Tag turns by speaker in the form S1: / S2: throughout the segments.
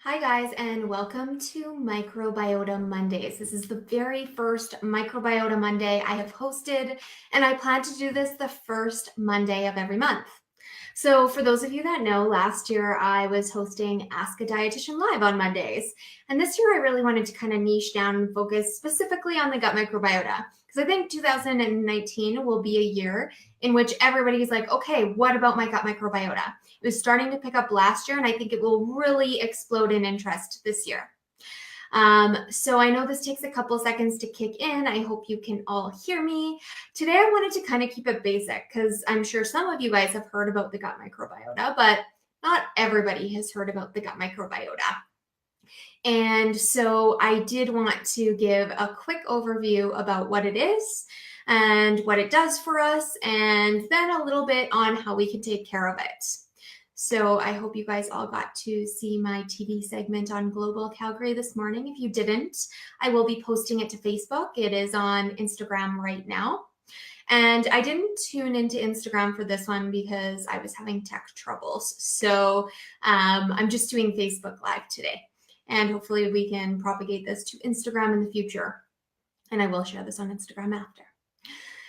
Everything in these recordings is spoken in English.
S1: Hi guys, and welcome to Microbiota Mondays. This is the very first Microbiota Monday I have hosted, and I plan to do this the first Monday of every month. So for those of you that know, last year I was hosting Ask a Dietitian Live on Mondays. And this year I really wanted to kind of niche down and focus specifically on the gut microbiota. Because I think 2019 will be a year in which everybody's like, okay, what about my gut microbiota? It was starting to pick up last year, and I think it will really explode in interest this year. So I know this takes a couple seconds to kick in. I hope you can all hear me. Today I wanted to kind of keep it basic because I'm sure some of you guys have heard about the gut microbiota, but not everybody has heard about the gut microbiota. And so I did want to give a quick overview about what it is and what it does for us, and then a little bit on how we can take care of it. So I hope you guys all got to see my TV segment on Global Calgary this morning. If you didn't, I will be posting it to Facebook. It is on Instagram right now. And I didn't tune into Instagram for this one because I was having tech troubles. So I'm just doing Facebook Live today. And hopefully we can propagate this to Instagram in the future. And I will share this on Instagram after.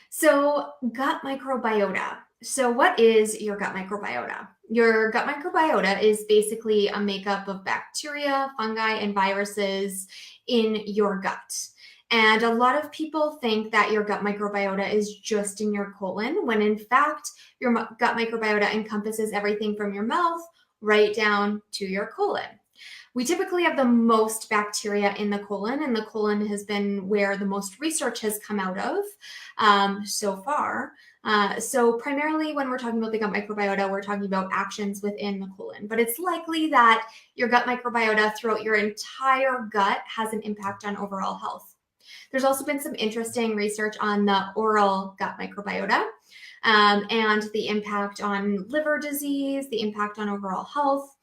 S1: So gut microbiota. So what is your gut microbiota? Your gut microbiota is basically a makeup of bacteria, fungi, and viruses in your gut. And a lot of people think that your gut microbiota is just in your colon, when in fact, your gut microbiota encompasses everything from your mouth right down to your colon. We typically have the most bacteria in the colon, and the colon has been where the most research has come out of so far. So primarily when we're talking about the gut microbiota, we're talking about actions within the colon, but it's likely that your gut microbiota throughout your entire gut has an impact on overall health. There's also been some interesting research on the oral gut microbiota and the impact on liver disease, the impact on overall health.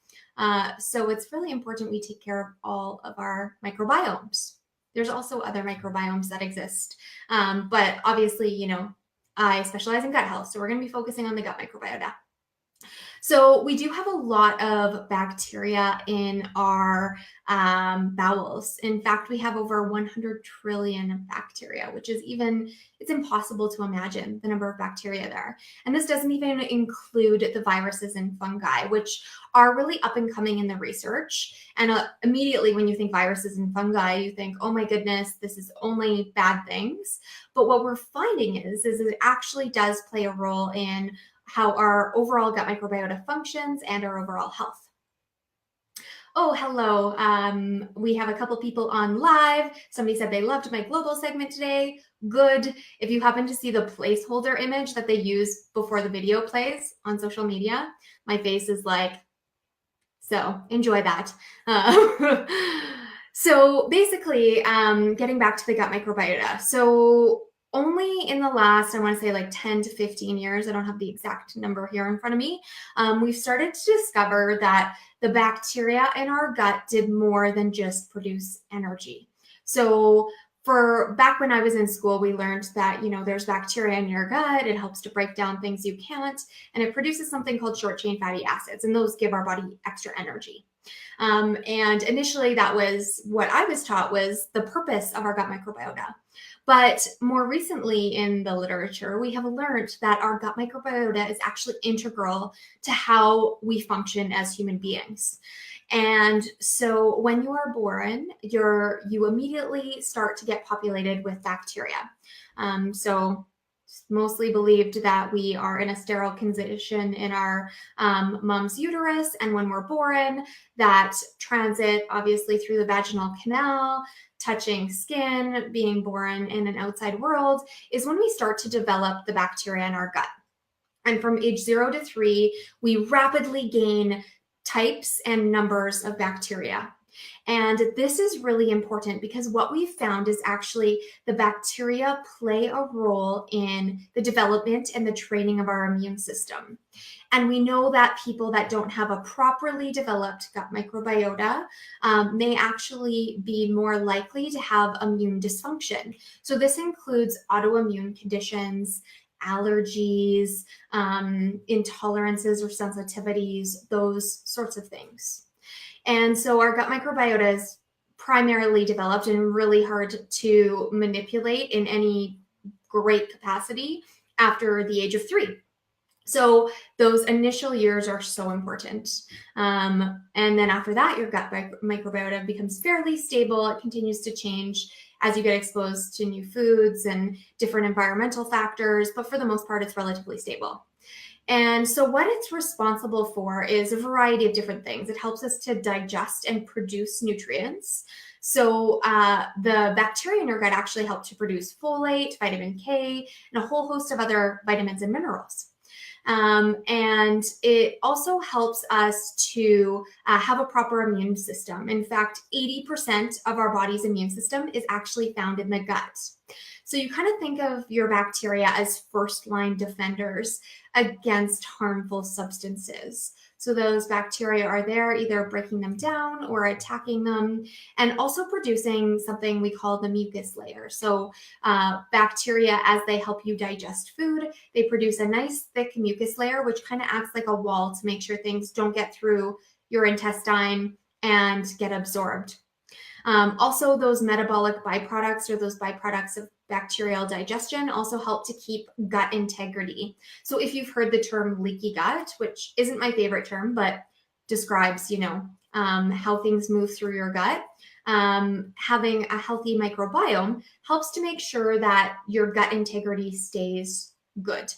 S1: So it's really important we take care of all of our microbiomes. There's also other microbiomes that exist, but obviously, I specialize in gut health, so we're going to be focusing on the gut microbiota. So we do have a lot of bacteria in our bowels. In fact, we have over 100 trillion bacteria, which is it's impossible to imagine the number of bacteria there. And this doesn't even include the viruses and fungi, which are really up and coming in the research. And immediately when you think viruses and fungi, you think, oh my goodness, this is only bad things. But what we're finding is it actually does play a role in how our overall gut microbiota functions and our overall health. Oh, hello. We have a couple people on live. Somebody said they loved my global segment today. Good. If you happen to see the placeholder image that they use before the video plays on social media, my face is like, so enjoy that. So basically, getting back to the gut microbiota. So only in the last, I want to say like 10 to 15 years, I don't have the exact number here in front of me, we've started to discover that the bacteria in our gut did more than just produce energy. So for back when I was in school, we learned that, there's bacteria in your gut. It helps to break down things you can't, and it produces something called short chain fatty acids, and those give our body extra energy. And initially that was what I was taught was the purpose of our gut microbiota. But more recently in the literature, we have learned that our gut microbiota is actually integral to how we function as human beings. And so when you are born, you immediately start to get populated with bacteria. So it's mostly believed that we are in a sterile condition in our mom's uterus. And when we're born, that transit obviously through the vaginal canal, touching skin, being born in an outside world, is when we start to develop the bacteria in our gut. And from age 0 to 3, we rapidly gain types and numbers of bacteria. And this is really important because what we've found is actually the bacteria play a role in the development and the training of our immune system. And we know that people that don't have a properly developed gut microbiota may actually be more likely to have immune dysfunction. So this includes autoimmune conditions, allergies, intolerances or sensitivities, those sorts of things. And so our gut microbiota is primarily developed and really hard to manipulate in any great capacity after the age of 3. So those initial years are so important. And then after that, your gut microbiota becomes fairly stable. It continues to change as you get exposed to new foods and different environmental factors, but for the most part, it's relatively stable. And so what it's responsible for is a variety of different things. It helps us to digest and produce nutrients. So the bacteria in your gut actually help to produce folate, vitamin K, and a whole host of other vitamins and minerals. And it also helps us to have a proper immune system. In fact, 80% of our body's immune system is actually found in the gut. So you kind of think of your bacteria as first-line defenders against harmful substances. So those bacteria are there either breaking them down or attacking them, and also producing something we call the mucus layer. So bacteria, as they help you digest food, they produce a nice thick mucus layer, which kind of acts like a wall to make sure things don't get through your intestine and get absorbed. Also, those metabolic byproducts, or those byproducts of bacterial digestion, also help to keep gut integrity. So if you've heard the term leaky gut, which isn't my favorite term, but describes, how things move through your gut, having a healthy microbiome helps to make sure that your gut integrity stays good.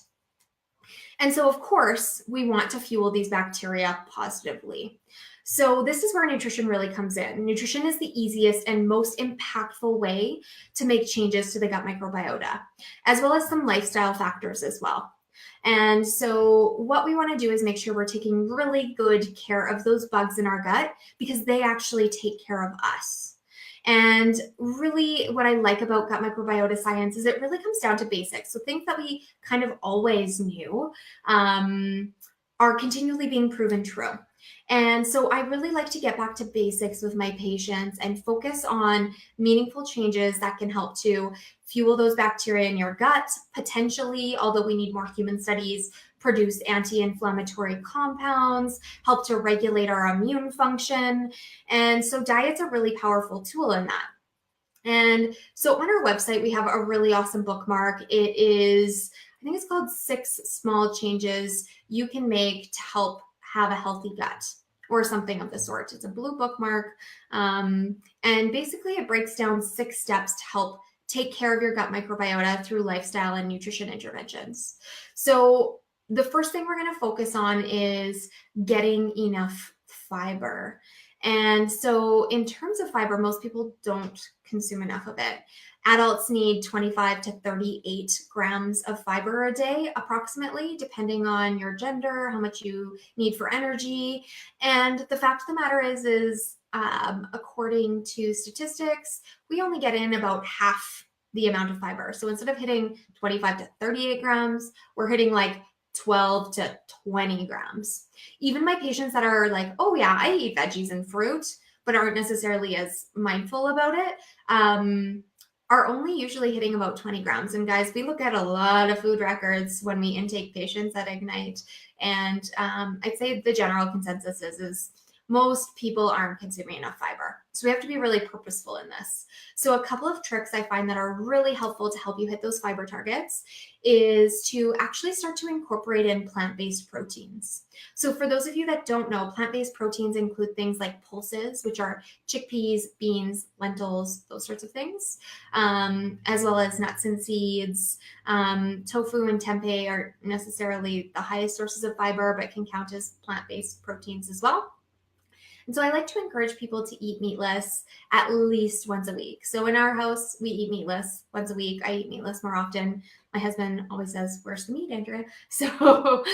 S1: And so, of course, we want to fuel these bacteria positively. So this is where nutrition really comes in. Nutrition is the easiest and most impactful way to make changes to the gut microbiota, as well as some lifestyle factors as well. And so what we want to do is make sure we're taking really good care of those bugs in our gut, because they actually take care of us. And really what I like about gut microbiota science is it really comes down to basics. So things that we kind of always knew are continually being proven true. And so I really like to get back to basics with my patients and focus on meaningful changes that can help to fuel those bacteria in your gut, potentially, although we need more human studies, produce anti-inflammatory compounds, help to regulate our immune function. And so diet's a really powerful tool in that. And so on our website, we have a really awesome bookmark. It is, I think it's called 6 Small Changes You Can Make to Help Have a Healthy Gut, or something of the sort. It's a blue bookmark. And basically it breaks down 6 steps to help take care of your gut microbiota through lifestyle and nutrition interventions. So the first thing we're going to focus on is getting enough fiber. And so in terms of fiber, most people don't consume enough of it. Adults need 25 to 38 grams of fiber a day, approximately, depending on your gender, how much you need for energy. And the fact of the matter is according to statistics, we only get in about half the amount of fiber. So instead of hitting 25 to 38 grams, we're hitting like 12 to 20 grams. Even my patients that are like, oh yeah, I eat veggies and fruit, but aren't necessarily as mindful about it, are only usually hitting about 20 grams. And guys, we look at a lot of food records when we intake patients at Ignite. And I'd say the general consensus is most people aren't consuming enough fiber. So we have to be really purposeful in this. So a couple of tricks I find that are really helpful to help you hit those fiber targets is to actually start to incorporate in plant-based proteins. So for those of you that don't know, plant-based proteins include things like pulses, which are chickpeas, beans, lentils, those sorts of things, as well as nuts and seeds. Tofu and tempeh are necessarily the highest sources of fiber, but can count as plant-based proteins as well. And so I like to encourage people to eat meatless at least once a week. So in our house, we eat meatless once a week. I eat meatless more often. My husband always says, where's the meat, Andrea? So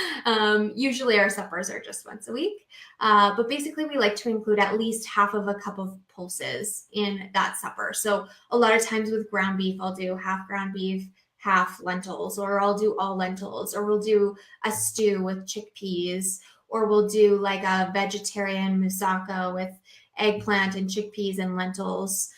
S1: usually our suppers are just once a week. But basically we like to include at least half of a cup of pulses in that supper. So a lot of times with ground beef, I'll do half ground beef, half lentils, or I'll do all lentils, or we'll do a stew with chickpeas, or we'll do like a vegetarian moussaka with eggplant and chickpeas and lentils.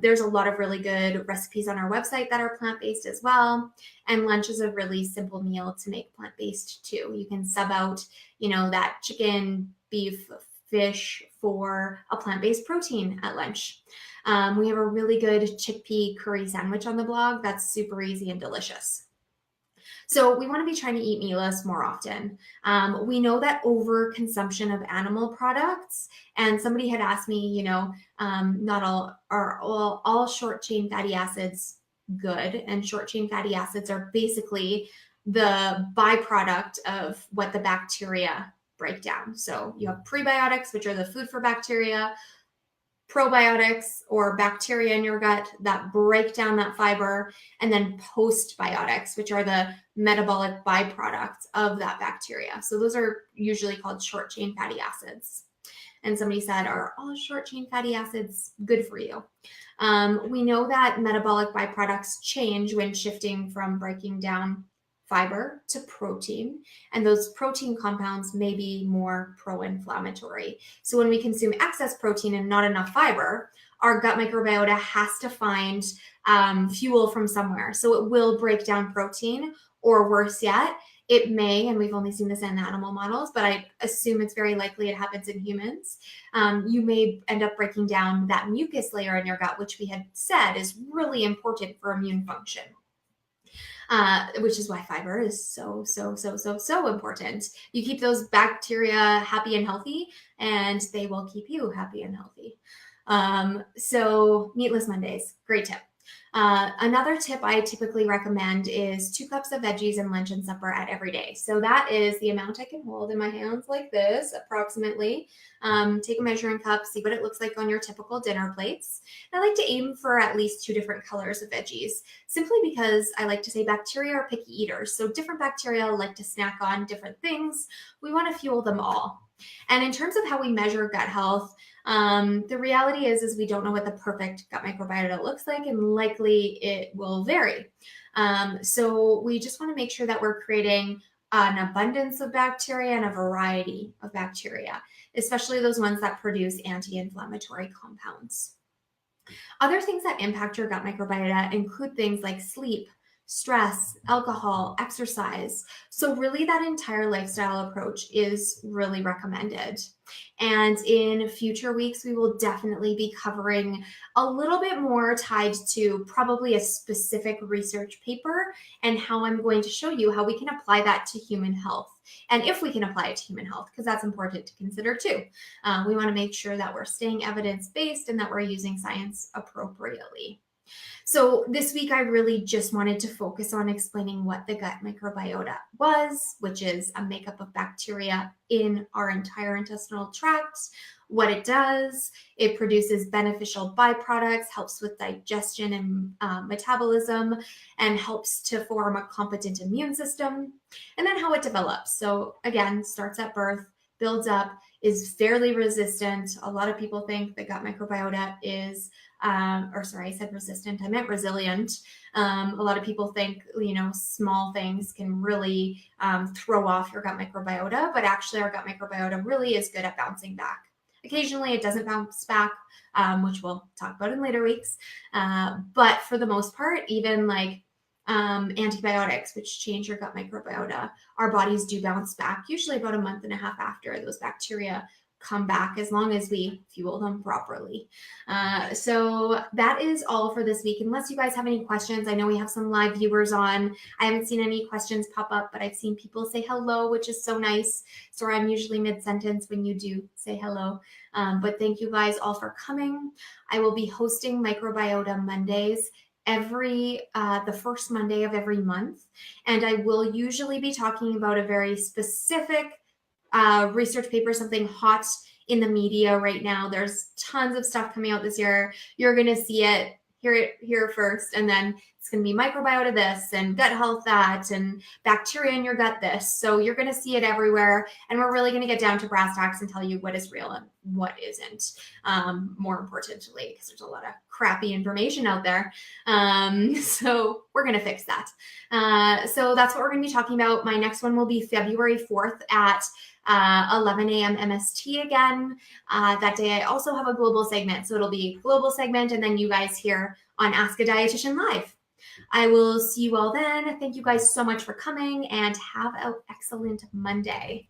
S1: There's a lot of really good recipes on our website that are plant-based as well. And lunch is a really simple meal to make plant-based too. You can sub out, that chicken, beef, fish for a plant-based protein at lunch. We have a really good chickpea curry sandwich on the blog that's super easy and delicious. So we want to be trying to eat meatless more often. We know that overconsumption of animal products, and somebody had asked me, not all short chain fatty acids good, and short chain fatty acids are basically the byproduct of what the bacteria break down. So you have prebiotics, which are the food for bacteria, probiotics or bacteria in your gut that break down that fiber, and then postbiotics, which are the metabolic byproducts of that bacteria. So those are usually called short chain fatty acids. And somebody said, are all short chain fatty acids good for you? We know that metabolic byproducts change when shifting from breaking down fiber to protein, and those protein compounds may be more pro-inflammatory. So when we consume excess protein and not enough fiber, our gut microbiota has to find fuel from somewhere. So it will break down protein, or worse yet, it may, and we've only seen this in animal models, but I assume it's very likely it happens in humans. You may end up breaking down that mucus layer in your gut, which we had said is really important for immune function. Which is why fiber is so important. You keep those bacteria happy and healthy, and they will keep you happy and healthy. So Meatless Mondays, great tip. Another tip I typically recommend is 2 cups of veggies and lunch and supper at every day. So that is the amount I can hold in my hands like this, approximately. Take a measuring cup, see what it looks like on your typical dinner plates. And I like to aim for at least 2 different colors of veggies, simply because I like to say bacteria are picky eaters. So different bacteria like to snack on different things. We want to fuel them all. And in terms of how we measure gut health, the reality is we don't know what the perfect gut microbiota looks like, and likely it will vary. So we just want to make sure that we're creating an abundance of bacteria and a variety of bacteria, especially those ones that produce anti-inflammatory compounds. Other things that impact your gut microbiota include things like sleep, stress, alcohol, exercise. So really that entire lifestyle approach is really recommended. And in future weeks, we will definitely be covering a little bit more tied to probably a specific research paper, and how I'm going to show you how we can apply that to human health. And if we can apply it to human health, because that's important to consider too. We want to make sure that we're staying evidence-based and that we're using science appropriately. So this week, I really just wanted to focus on explaining what the gut microbiota was, which is a makeup of bacteria in our entire intestinal tract, what it does. It produces beneficial byproducts, helps with digestion and metabolism, and helps to form a competent immune system, and then how it develops. So again, starts at birth, builds up, is fairly resistant. A lot of people think the gut microbiota is I said resistant, I meant resilient. A lot of people think, small things can really throw off your gut microbiota, but actually our gut microbiota really is good at bouncing back. Occasionally it doesn't bounce back, which we'll talk about in later weeks. But for the most part, even like antibiotics, which change your gut microbiota, our bodies do bounce back, usually about a month and a half after those bacteria come back, as long as we fuel them properly. So that is all for this week. Unless you guys have any questions, I know we have some live viewers on. I haven't seen any questions pop up, but I've seen people say hello, which is so nice. So I'm usually mid-sentence when you do say hello. But thank you guys all for coming. I will be hosting Microbiota Mondays the first Monday of every month. And I will usually be talking about a very specific research paper, something hot in the media right now. There's tons of stuff coming out this year. You're going to see it, hear it here first, and then it's going to be microbiota this, and gut health that, and bacteria in your gut this. So you're going to see it everywhere, and we're really going to get down to brass tacks and tell you what is real and what isn't, more importantly, because there's a lot of crappy information out there. So we're going to fix that. So that's what we're going to be talking about. My next one will be February 4th at 11 a.m. MST again. That day I also have a global segment. So it'll be a global segment, and then you guys here on Ask a Dietitian Live. I will see you all then. Thank you guys so much for coming, and have an excellent Monday.